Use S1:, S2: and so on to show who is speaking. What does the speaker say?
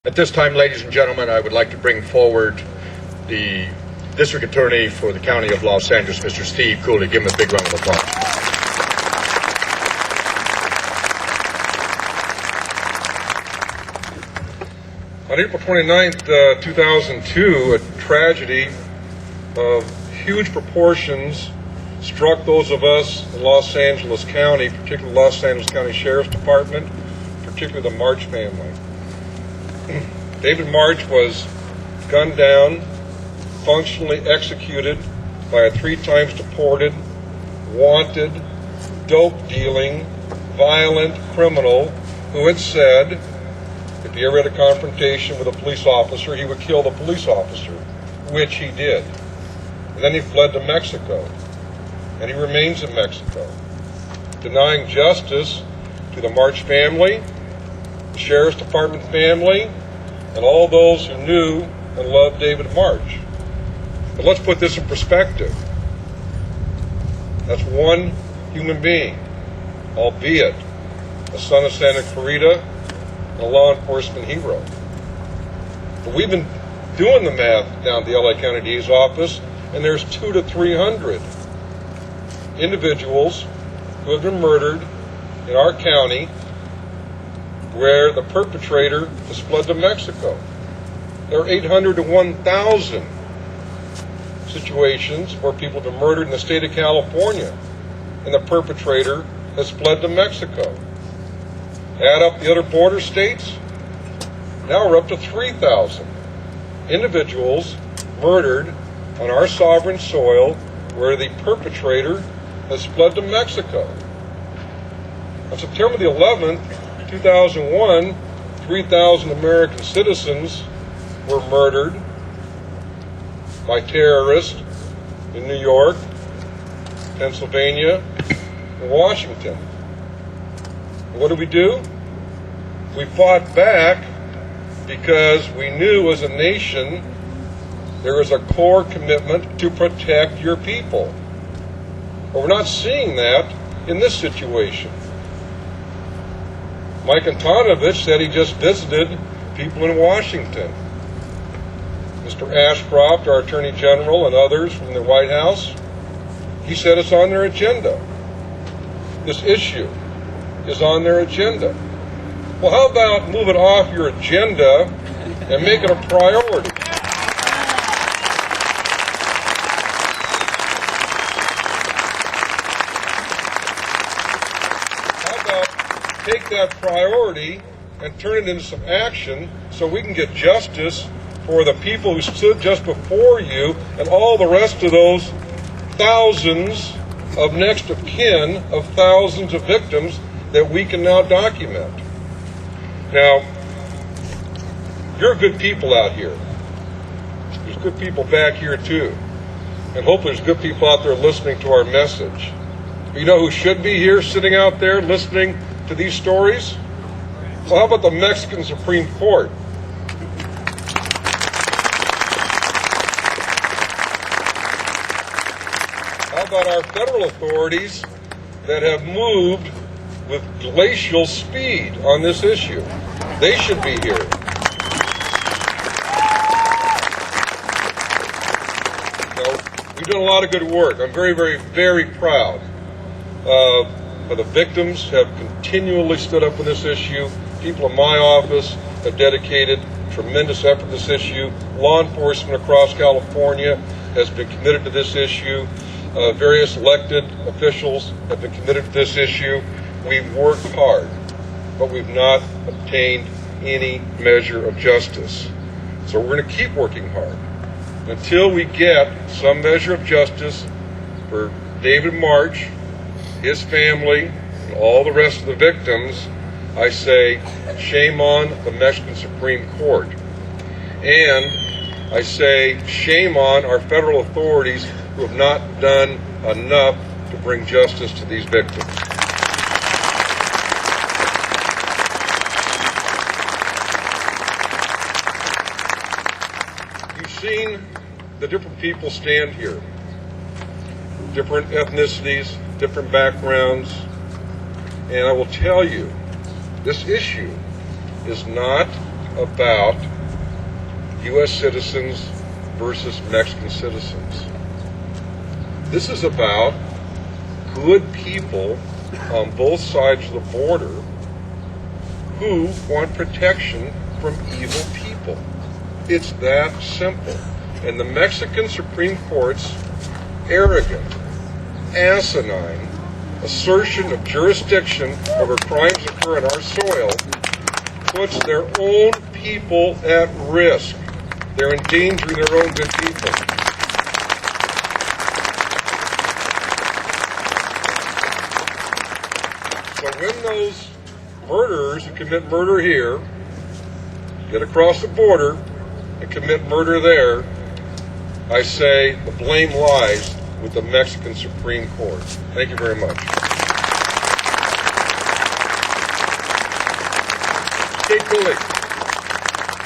S1: At this time, ladies and gentlemen, I would like to bring forward the District Attorney for the County of Los Angeles, Mr. Steve Cooley. Give him a big round of applause. On April 29th, 2002, a tragedy of huge proportions struck those of us in Los Angeles County, particularly Los Angeles County Sheriff's Department, particularly the March family. David March was gunned down, functionally executed by a 3 times deported, wanted, dope-dealing, violent criminal who had said if he ever had a confrontation with a police officer, he would kill the police officer, which he did. And then he fled to Mexico, and he remains in Mexico, denying justice to the March family, the Sheriff's Department family, and all those who knew and loved David March. But let's put this in perspective. That's one human being, albeit a son of Santa Clarita and a law enforcement hero. But we've been doing the math down at the LA County DA's office, and there's 200 to 300 individuals who have been murdered in our county where the perpetrator has fled to Mexico. There are 800 to 1,000 situations where people have been murdered in the state of California and the perpetrator has fled to Mexico. Add up the other border states, now we're up to 3,000 individuals murdered on our sovereign soil where the perpetrator has fled to Mexico. On September the 11th, 2001, 3,000 American citizens were murdered by terrorists in New York, Pennsylvania, and Washington. And what did we do? We fought back because we knew as a nation there is a core commitment to protect your people. But we're not seeing that in this situation. Mike Antonovich said he just visited people in Washington. Mr. Ashcroft, our Attorney General, and others from the White House, he said it's on their agenda. This issue is on their agenda. Well, how about move it off your agenda and make it a priority? Take that priority and turn it into some action so we can get justice for the people who stood just before you and all the rest of those thousands of next of kin of thousands of victims that we can now document. Now, you're good people out here. There's good people back here too. And hopefully there's good people out there listening to our message. But you know who should be here sitting out there listening to these stories? Well, how about the Mexican Supreme Court? How about our federal authorities that have moved with glacial speed on this issue? They should be here. We've done a lot of good work. I'm very, very, very proud. But the victims have continually stood up for this issue. People in my office have dedicated tremendous effort to this issue. Law enforcement across California has been committed to this issue. Various elected officials have been committed to this issue. We've worked hard, but we've not obtained any measure of justice. So we're going to keep working hard until we get some measure of justice for David March, his family, and all the rest of the victims. I say shame on the Mexican Supreme Court. And I say shame on our federal authorities who have not done enough to bring justice to these victims. You've seen the different people stand here, different ethnicities, different backgrounds, and I will tell you, this issue is not about U.S. citizens versus Mexican citizens. This is about good people on both sides of the border who want protection from evil people. It's that simple. And the Mexican Supreme Court's arrogant, asinine assertion of jurisdiction over crimes that occur on our soil puts their own people at risk. They're endangering their own good people. So when those murderers who commit murder here get across the border and commit murder there, I say the blame lies with the Mexican Supreme Court. Thank you very much. Stay cool.